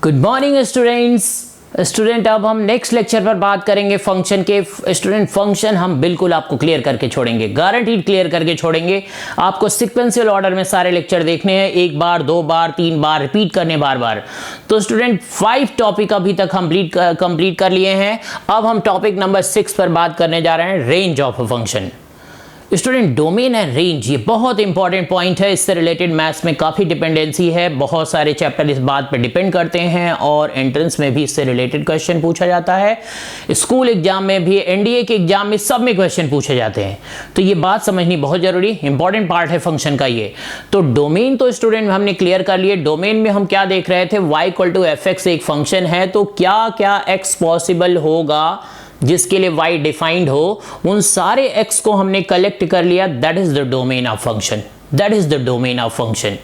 Good morning student, अब हम next lecture पर बात करेंगे फंक्शन के। स्टूडेंट फंक्शन हम बिल्कुल आपको क्लियर करके छोड़ेंगे, गारंटीड क्लियर करके छोड़ेंगे। आपको सीक्वेंशियल ऑर्डर में सारे लेक्चर देखने हैं, एक बार, दो बार, तीन बार रिपीट करने बार बार। तो स्टूडेंट 5 टॉपिक अभी तक कंप्लीट कर लिए हैं। अब हम टॉपिक नंबर 6 पर बात करने जा रहे हैं, range of a function. Student domain and range ये बहुत इंपॉर्टेंट पॉइंट है। इससे रिलेटेड मैथ्स में काफ़ी डिपेंडेंसी है, बहुत सारे चैप्टर इस बात पर डिपेंड करते हैं और एंट्रेंस में भी इससे रिलेटेड क्वेश्चन पूछा जाता है। स्कूल एग्जाम में भी, एनडीए के एग्जाम में, सब में क्वेश्चन पूछे जाते हैं। तो ये बात समझनी बहुत जरूरी, इंपॉर्टेंट पार्ट है फंक्शन का ये। तो डोमेन तो स्टूडेंट हमने क्लियर कर लिए। डोमेन में हम क्या देख रहे थे, y = fx एक फंक्शन है, तो क्या क्या x पॉसिबल होगा जिसके लिए y डिफाइंड हो, उन सारे x को हमने कलेक्ट कर लिया। That is the domain of function, that is the domain of function.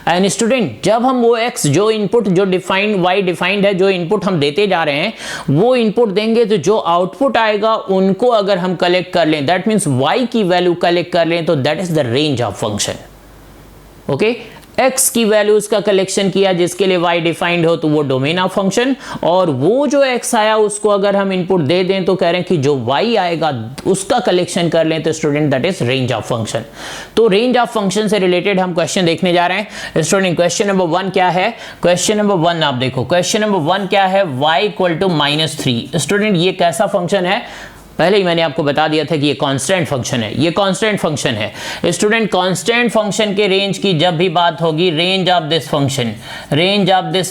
And student जब हम वो x जो इनपुट, जो डिफाइंड y डिफाइंड है, जो इनपुट हम देते जा रहे हैं वो इनपुट देंगे, तो जो आउटपुट आएगा उनको अगर हम कलेक्ट कर लें, दैट मीन्स y की वैल्यू कलेक्ट कर लें, तो that is the range of function. Okay, x की वैल्यूज का कलेक्शन किया जिसके लिए y डिफाइंड हो, तो वो डोमेन ऑफ फंक्शन। और वो जो x आया उसको अगर हम इनपुट दे दें तो कह रहे हैं कि जो y आएगा उसका कलेक्शन कर लें, तो student that is range of function. तो रेंज ऑफ फंक्शन से रिलेटेड हम क्वेश्चन देखने जा रहे हैं। स्टूडेंट क्वेश्चन नंबर 1 क्या है? क्वेश्चन नंबर 1 आप देखो, क्वेश्चन नंबर 1 क्या है, y = -3। स्टूडेंट ये कैसा फंक्शन है? पहले ही मैंने आपको बता दिया था कि ये कांस्टेंट फंक्शन है, ये कांस्टेंट फंक्शन है। स्टूडेंट कांस्टेंट फंक्शन के रेंज की जब भी बात होगी, range of this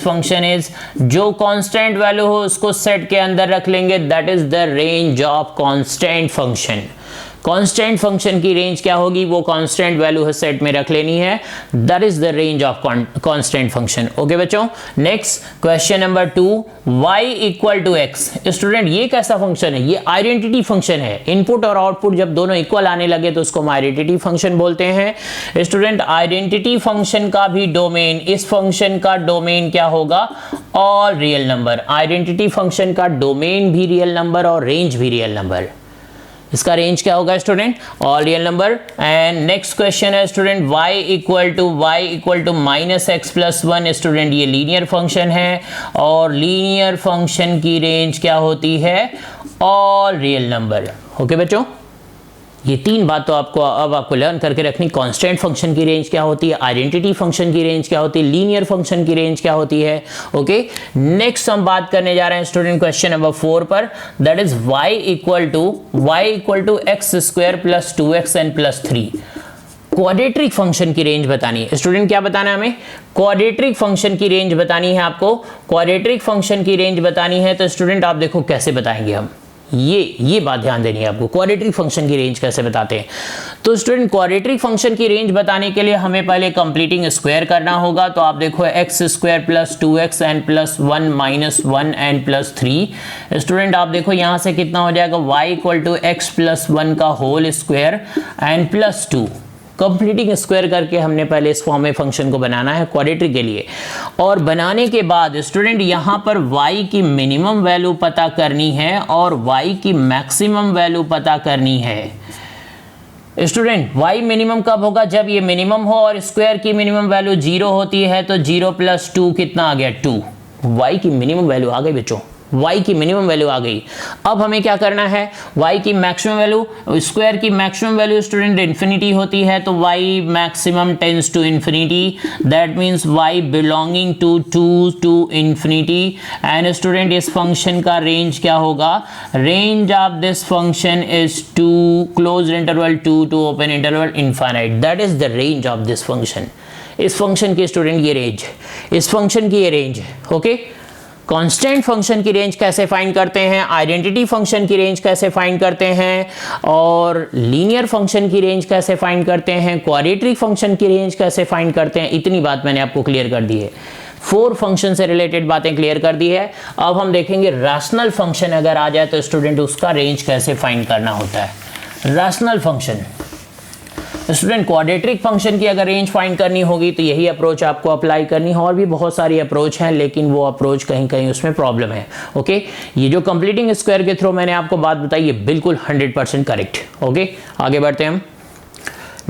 function is, जो कांस्टेंट वैल्यू हो उसको सेट के अंदर रख लेंगे, that is the range of constant function. Constant function की रेंज क्या होगी, वो कांस्टेंट वैल्यू है सेट में रख लेनी है, that is the range of constant function. Okay बच्चों, next question number 2, y = x। Student ये कैसा फंक्शन है? ये आइडेंटिटी फंक्शन है। इनपुट और आउटपुट जब दोनों इक्वल आने लगे तो उसको हम आइडेंटिटी फंक्शन बोलते हैं। स्टूडेंट आइडेंटिटी फंक्शन का भी डोमेन, इस फंक्शन का डोमेन क्या होगा? All real number. Identity function का डोमेन भी रियल नंबर और रेंज भी रियल नंबर। इसका रेंज क्या होगा student? All real number. And next question है स्टूडेंट, y = -x+1। स्टूडेंट ये लीनियर फंक्शन है और लीनियर फंक्शन की रेंज क्या होती है? All real number. ओके बच्चों, ये 3 बात तो आपको लर्न करके रखनी। कांस्टेंट फंक्शन की रेंज क्या होती है, आइडेंटिटी फंक्शन की रेंज क्या होती है, लीनियर फंक्शन की रेंज क्या होती है। ओके, नेक्स्ट हम बात करने जा रहे हैं स्टूडेंट क्वेश्चन नंबर 4 पर, that is y = x² + 2xn + 3। Quadratic function की रेंज बतानी है। स्टूडेंट क्या बताना है हमें? क्वाड्रेटिक फंक्शन की रेंज बतानी है आपको। क्वाड्रेटिक फंक्शन की रेंज बतानी है, तो स्टूडेंट आप देखो कैसे बताएंगे हम, ये बात ध्यान देनी है आपको। क्वाड्रेटिक फंक्शन की रेंज कैसे बताते हैं? तो स्टूडेंट क्वाड्रेटिक फंक्शन की रेंज बताने के लिए हमें पहले कंप्लीटिंग स्क्वायर करना होगा। तो आप देखो x² + 2xn + 1 - 1n + 3। स्टूडेंट आप देखो यहाँ से कितना हो जाएगा, y = x + 1 का whole square n + 2। Completing square करके हमने पहले इस फॉर्म में फंक्शन को बनाना है क्वाड्रेटिक के लिए। और बनाने के बाद स्टूडेंट यहाँ पर y की मिनिमम वैल्यू पता करनी है और y की मैक्सिमम वैल्यू पता करनी है। स्टूडेंट y मिनिमम कब होगा? जब ये मिनिमम हो और स्क्वायर की मिनिमम वैल्यू 0 होती है, तो 0 + 2 कितना आ गया? 2। y की मिनिमम वैल्यू आ गई बच्चों, y की मिनिमम वैल्यू आ गई। अब हमें क्या करना है, y की मैक्सिमम वैल्यू, स्क्वायर की मैक्सिमम वैल्यू स्टूडेंट इन्फिनिटी होती है, तो y maximum tends to infinity, that means y belonging to 2 to infinity. And student इस फंक्शन का रेंज क्या होगा? Range of this function is 2 closed interval 2 to open interval infinite, that is the range of this function. इस function की student ये range, इस function की ये रेंज। ओके, कांस्टेंट फंक्शन की रेंज कैसे फाइंड करते हैं, आइडेंटिटी फंक्शन की रेंज कैसे फाइंड करते हैं, और लीनियर फंक्शन की रेंज कैसे फाइंड करते हैं, क्वाड्रेटिक फंक्शन की रेंज कैसे फाइंड करते हैं, इतनी बात मैंने आपको क्लियर कर दी है। 4 फंक्शन से रिलेटेड बातें क्लियर कर दी है। अब हम देखेंगे रैशनल फंक्शन अगर आ जाए तो स्टूडेंट उसका रेंज कैसे फाइंड करना होता है। Rational function, student quadratic function की अगर रेंज फाइंड करनी होगी तो यही अप्रोच आपको अप्लाई करनी है। और भी बहुत सारी अप्रोच हैं, लेकिन वो अप्रोच कहीं कहीं उसमें प्रॉब्लम है। ओके, ये जो कंप्लीटिंग स्क्वायर के थ्रू मैंने आपको बात बताई, ये बिल्कुल 100% करेक्ट। ओके, आगे बढ़ते हैं हम।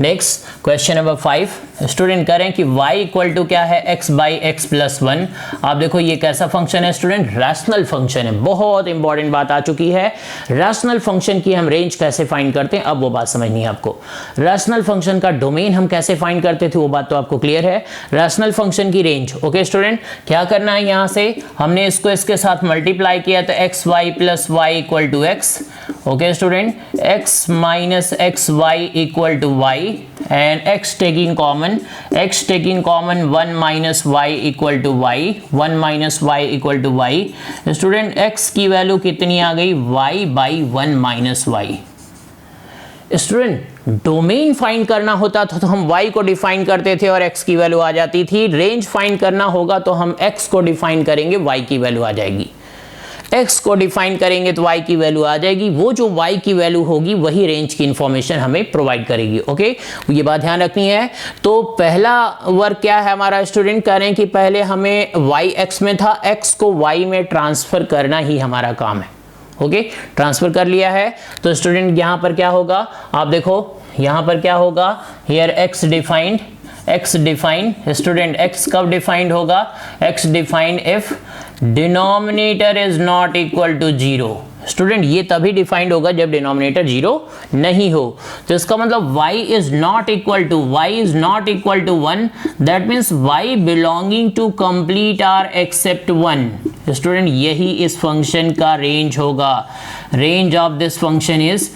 नेक्स्ट क्वेश्चन नंबर 5 स्टूडेंट करें कि y इक्वल टू क्या है x बाई एक्स प्लस 1। आप देखो ये कैसा फंक्शन है स्टूडेंट, रैशनल फंक्शन है। बहुत इंपॉर्टेंट बात आ चुकी है, रैशनल फंक्शन की हम रेंज कैसे फाइंड करते हैं, अब वो बात समझनी है आपको। रैशनल फंक्शन का डोमेन हम कैसे फाइंड करते थे वो बात तो आपको क्लियर है। रैशनल फंक्शन की रेंज, ओके स्टूडेंट, क्या करना है, यहाँ से हमने इसको इसके साथ मल्टीप्लाई किया तो x y plus y equal to x, okay student, x minus x y equal to y and x taking common 1 minus y equal to y, 1 minus y equal to y। Student x की value कितनी आ गई, y by 1 minus y. Student domain find करना होता था तो हम y को डिफाइन करते थे और x की वैल्यू आ जाती थी। रेंज फाइंड करना होगा तो हम x को डिफाइन करेंगे, y की वैल्यू आ जाएगी। x को डिफाइन करेंगे तो y की वैल्यू आ जाएगी। वो जो y की वैल्यू होगी वही रेंज की इंफॉर्मेशन हमें प्रोवाइड करेगी। ओके, ये बात ध्यान रखनी है। तो पहला वर्क क्या है हमारा स्टूडेंट, कह रहे हैं कि पहले हमें y x में था, x को y में ट्रांसफर करना ही हमारा काम है। ओके, ट्रांसफर कर लिया है तो स्टूडेंट यहां पर क्या होगा, आप देखो यहां पर क्या होगा, here x defined, student x कब डिफाइंड होगा, x defined if denominator is not equal to 0। Student ये तभी डिफाइंड होगा जब डिनोमिनेटर 0 नहीं हो। तो इसका मतलब y is not equal to 1, that means y belonging to complete R except 1। Student यही इस फंक्शन का रेंज होगा। Range of this function is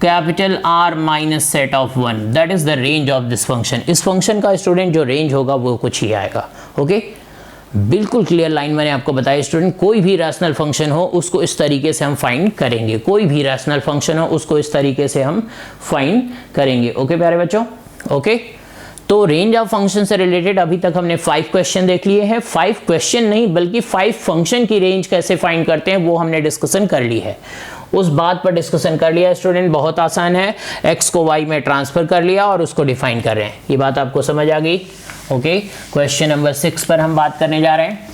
capital R minus set of 1, that is the range of this function. इस function का student जो range होगा वो कुछ ही आएगा। ओके, बिल्कुल क्लियर लाइन मैंने आपको बताया स्टूडेंट। कोई भी रैशनल फंक्शन हो उसको इस तरीके से हम फाइंड करेंगे, कोई भी रैशनल फंक्शन हो उसको इस तरीके से हम फाइंड करेंगे। ओके प्यारे बच्चों, ओके। तो रेंज ऑफ फंक्शन से रिलेटेड अभी तक हमने 5 क्वेश्चन देख लिए हैं। 5 क्वेश्चन नहीं बल्कि 5 फंक्शन की रेंज कैसे फाइंड करते हैं वो हमने डिस्कशन कर ली है, उस बात पर डिस्कशन कर लिया स्टूडेंट। बहुत आसान है, x को y में ट्रांसफर कर लिया और उसको डिफाइन कर रहे हैं। ये बात आपको समझ आ गई। ओके, क्वेश्चन नंबर 6 पर हम बात करने जा रहे हैं।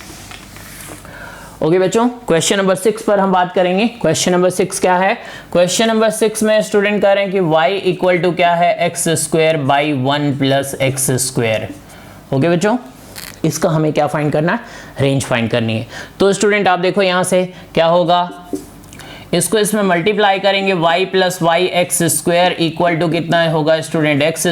ओके बच्चों, क्वेश्चन नंबर 6 पर हम बात करेंगे। क्वेश्चन नंबर 6 क्या है, क्वेश्चन नंबर 6 में स्टूडेंट कह रहे हैं कि y इक्वल टू क्या है, x square by 1 plus x square. Okay बच्चों, इसका हमें क्या फाइंड करना है, रेंज फाइंड करनी है। तो स्टूडेंट आप देखो यहाँ से क्या होगा, इसको इसमें मल्टीप्लाई करेंगे, y plus y x square equal to कितना होगा student, x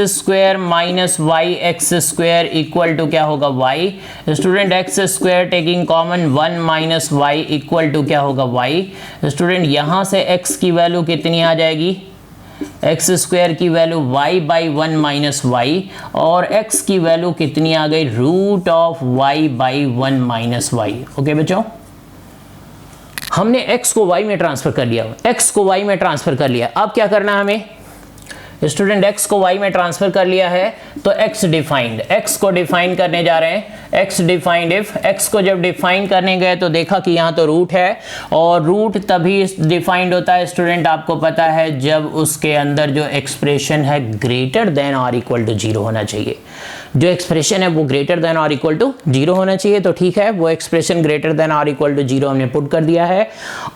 square minus y x square equal to क्या होगा, y। Student x square taking common 1 minus y equal to क्या होगा, y। स्टूडेंट यहाँ से x की वैल्यू कितनी आ जाएगी, एक्स स्क्वायर की value y by 1 minus y, और x की वैल्यू कितनी आ गई, root of y by 1 minus y. Okay बच्चों, हमने x को y में ट्रांसफर कर लिया, x को y में ट्रांसफर कर लिया। अब क्या करना है हमें स्टूडेंट, x को y में ट्रांसफर कर लिया है तो x डिफाइंड, x को डिफाइन करने जा रहे हैं। x डिफाइंड इफ, x को जब डिफाइन करने गए तो देखा कि यहाँ तो रूट है, और रूट तभी डिफाइंड होता है स्टूडेंट आपको पता है जब उसके अंदर जो एक्सप्रेशन है ग्रेटर देन और इक्वल टू 0 होना चाहिए। जो एक्सप्रेशन है वो ग्रेटर देन और इक्वल टू 0 होना चाहिए। तो ठीक है, वो एक्सप्रेशन ग्रेटर देन और इक्वल टू 0 हमने पुट कर दिया है।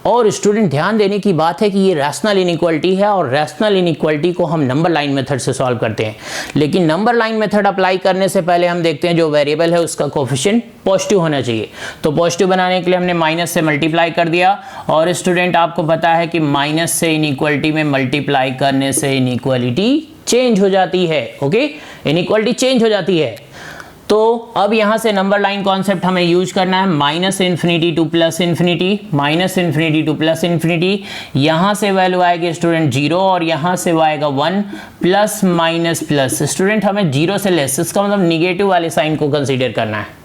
और स्टूडेंट ध्यान देने की बात है कि ये रैशनल इनइक्वालिटी है, और रैशनल इनइक्वालिटी को हम नंबर लाइन मेथड से सॉल्व करते हैं। लेकिन नंबर लाइन मेथड अप्लाई करने से पहले हम देखते हैं जो वेरिएबल है उसका कोफिशिएंट पॉजिटिव होना चाहिए। तो पॉजिटिव बनाने के लिए हमने माइनस से मल्टीप्लाई कर दिया, और स्टूडेंट आपको पता है कि माइनस से इनइक्वालिटी में मल्टीप्लाई करने से इनइक्वालिटी चेंज हो जाती है। ओके, इनइक्वालिटी चेंज हो जाती है। तो अब यहां से नंबर लाइन कॉन्सेप्ट हमें यूज करना है, minus infinity two plus infinity, minus infinity two plus infinity. यहां से वैल्यू आएगी स्टूडेंट 0, और यहां से वो आएगा 1, प्लस माइनस प्लस। स्टूडेंट हमें 0 से लेस, इसका मतलब निगेटिव वाले साइन को कंसीडर करना है।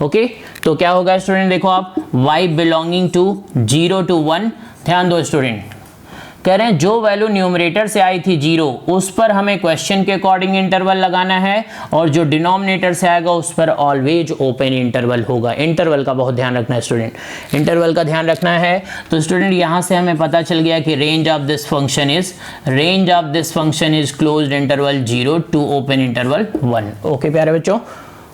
ओके, तो क्या होगा स्टूडेंट, देखो आप y बिलोंगिंग टू 0 to 1, ध्यान दो स्टूडेंट, कह रहे हैं जो वैल्यू न्यूमरेटर से आई थी 0 उस पर हमें क्वेश्चन के अकॉर्डिंग इंटरवल लगाना है, और जो डिनोमिनेटर से आएगा उस पर ऑलवेज ओपन इंटरवल होगा। इंटरवल का बहुत ध्यान रखना है स्टूडेंट, इंटरवल का ध्यान रखना है। तो स्टूडेंट यहां से हमें पता चल गया कि range of this function is closed interval 0 to open interval 1। Okay प्यारे बच्चों,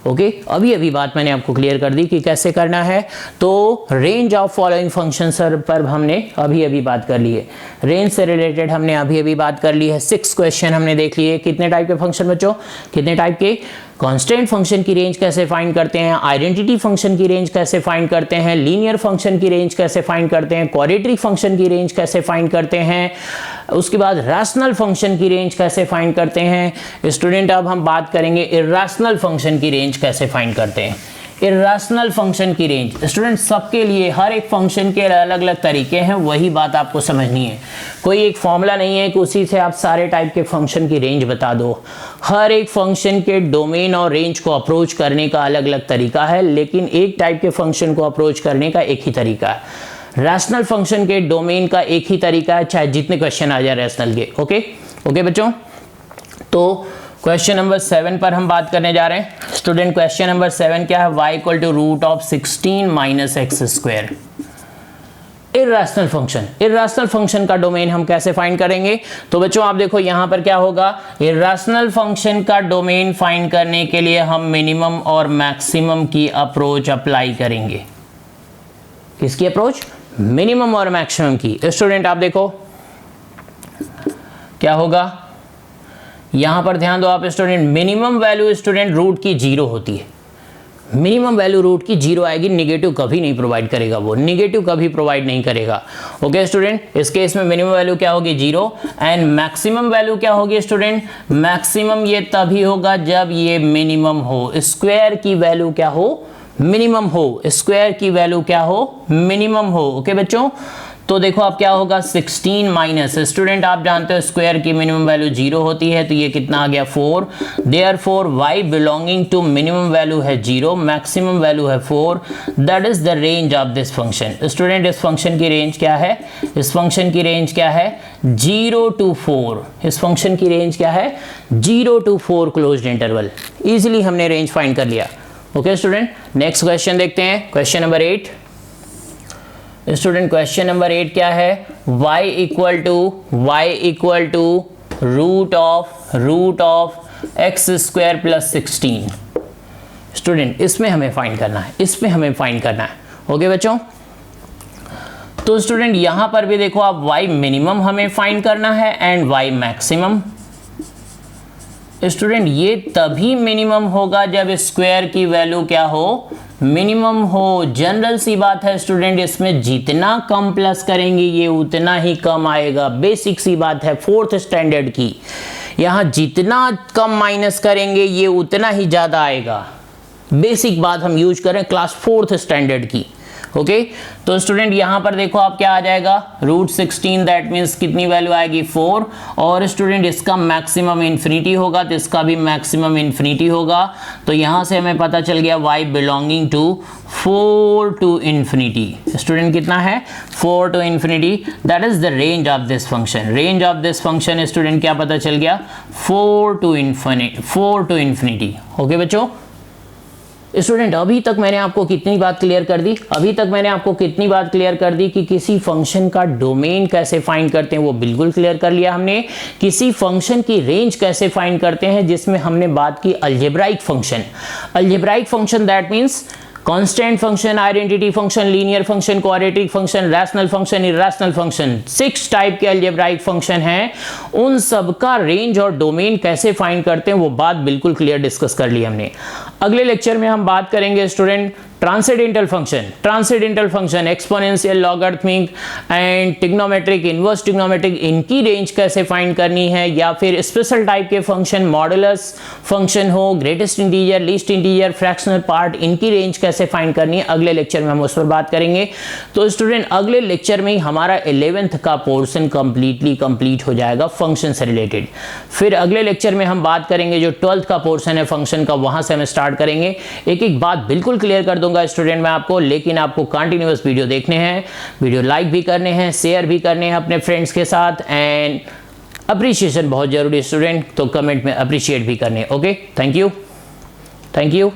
ओके अभी अभी बात मैंने आपको क्लियर कर दी कि कैसे करना है। तो range of following function sir पर हमने अभी अभी बात कर ली है, रेंज से रिलेटेड हमने अभी अभी बात कर ली है। 6 क्वेश्चन हमने देख लिए। कितने टाइप के फंक्शन बच्चों, कितने टाइप के, कांस्टेंट फंक्शन की रेंज कैसे फाइंड करते हैं, आइडेंटिटी फंक्शन की रेंज कैसे फाइंड करते हैं, लीनियर फंक्शन की रेंज कैसे फाइंड करते हैं, क्वाड्रेटिक फंक्शन की रेंज कैसे फाइंड करते हैं, उसके बाद रैशनल फंक्शन की रेंज कैसे फाइंड करते हैं। स्टूडेंट अब हम बात करेंगे इर्रेशनल फंक्शन की रेंज कैसे फाइंड करते हैं। इर्रेशनल फंक्शन की रेंज स्टूडेंट सबके लिए हर एक फंक्शन के अलग अलग तरीके हैं, वही बात आपको समझनी है। कोई एक फॉर्मूला नहीं है कि उसी से आप सारे टाइप के फंक्शन की रेंज बता दो। हर एक फंक्शन के डोमेन और रेंज को अप्रोच करने का अलग अलग तरीका है, लेकिन एक टाइप के फंक्शन को अप्रोच करने का एक ही तरीका है। रैशनल फंक्शन के डोमेन का एक ही तरीका है, चाहे जितने क्वेश्चन आ जाए रैशनल के। ओके बच्चों, तो क्वेश्चन नंबर 7 पर हम बात करने जा रहे हैं। स्टूडेंट क्वेश्चन नंबर 7 क्या है, y equal to root of 16 minus x square. Irrational function का डोमेन हम कैसे फाइंड करेंगे। तो बच्चों आप देखो यहां पर क्या होगा, इर्रेशनल फंक्शन का डोमेन फाइंड करने के लिए हम मिनिमम और मैक्सिमम की अप्रोच अप्लाई करेंगे। किसकी अप्रोच, मिनिमम और मैक्सिमम की। स्टूडेंट आप देखो क्या होगा, यहां पर ध्यान दो आप student, minimum value student root की 0 होती है। मिनिमम वैल्यू रूट की 0 आएगी, निगेटिव कभी नहीं प्रोवाइड करेगा, वो निगेटिव कभी प्रोवाइड नहीं करेगा। ओके स्टूडेंट, इस केस में मिनिमम वैल्यू क्या होगी 0 एंड मैक्सिमम वैल्यू क्या होगी स्टूडेंट, मैक्सिमम ये तभी होगा जब ये मिनिमम हो, स्क्वायर की वैल्यू क्या हो, मिनिमम हो, स्क्वायर की वैल्यू क्या हो, मिनिमम हो। ओके बच्चों, तो देखो अब क्या होगा 16 माइनस, स्टूडेंट आप जानते हो स्क्वायर की मिनिमम वैल्यू 0 होती है, तो ये कितना आ गया 4। Therefore y belonging to minimum value है 0, मैक्सिमम वैल्यू है 4, that is the range of this function. Student इस फंक्शन की रेंज क्या है, इस फंक्शन की रेंज क्या है 0 to 4। इस फंक्शन की रेंज क्या है 0 to 4 क्लोज्ड इंटरवल। इजिली हमने रेंज फाइंड कर लिया। ओके स्टूडेंट, नेक्स्ट क्वेश्चन देखते हैं, question number 8। Student question number 8 क्या है, y equal to root of x square plus 16। Student इसमें हमें फाइंड करना है, ओके बच्चों। तो स्टूडेंट यहां पर भी देखो आप y मिनिमम हमें फाइंड करना है एंड y मैक्सिमम। स्टूडेंट ये तभी मिनिमम होगा जब स्क्वायर की वैल्यू क्या हो, मिनिमम हो। जनरल सी बात है स्टूडेंट, इसमें जितना कम प्लस करेंगे ये उतना ही कम आएगा। बेसिक सी बात है 4th स्टैंडर्ड की, यहां जितना कम माइनस करेंगे ये उतना ही ज्यादा आएगा। बेसिक बात हम यूज करें क्लास 4th स्टैंडर्ड की। ओके तो स्टूडेंट यहां पर देखो आप क्या आ जाएगा रूट 16, दैट मीन्स कितनी वैल्यू आएगी 4। और स्टूडेंट इसका मैक्सिमम इन्फिनिटी होगा तो इसका भी मैक्सिमम इन्फिनिटी होगा। तो यहां से हमें पता चल गया y belonging to 4 to infinity. Student कितना है 4 to infinity, that is the range of this function. Range of this function student क्या पता चल गया 4 to इन्फिनिटी। ओके बच्चों, स्टूडेंट अभी तक मैंने आपको कितनी बात क्लियर कर दी, कि किसी फंक्शन का डोमेन कैसे फाइंड करते हैं वो बिल्कुल क्लियर कर लिया हमने। किसी फंक्शन की रेंज कैसे फाइंड करते हैं, जिसमें हमने बात की algebraic function that means constant function, identity function, linear function, quadratic function, rational function, irrational function. 6 type के अलजेब्राइक फंक्शन हैं, उन सब का रेंज और डोमेन कैसे फाइंड करते हैं वो बात बिल्कुल क्लियर डिस्कस कर ली हमने। अगले लेक्चर में हम बात करेंगे student transcendental function, exponential, logarithmic and trigonometric, inverse trigonometric, इनकी रेंज कैसे फाइंड करनी है। या फिर स्पेशल टाइप के फंक्शन, मॉडुलस फंक्शन हो, greatest integer, least integer, fractional part, इनकी रेंज कैसे फाइंड करनी है, अगले लेक्चर में हम उस पर बात करेंगे। तो स्टूडेंट अगले लेक्चर में हमारा 11th का पोर्शन कंप्लीट हो जाएगा फंक्शन से रिलेटेड। फिर अगले लेक्चर में हम बात करेंगे जो 12th का पोर्शन है फंक्शन का, वहां से हम स्टार्ट करेंगे। एक बात बिल्कुल क्लियर कर दूंगा स्टूडेंट मैं आपको, लेकिन आपको कंटिन्यूअस वीडियो देखने हैं, वीडियो लाइक भी करने हैं, शेयर भी करने हैं अपने फ्रेंड्स के साथ, एंड अप्रिशिएशन बहुत जरूरी है स्टूडेंट, तो कमेंट में अप्रिशिएट भी करने। Okay, thank you.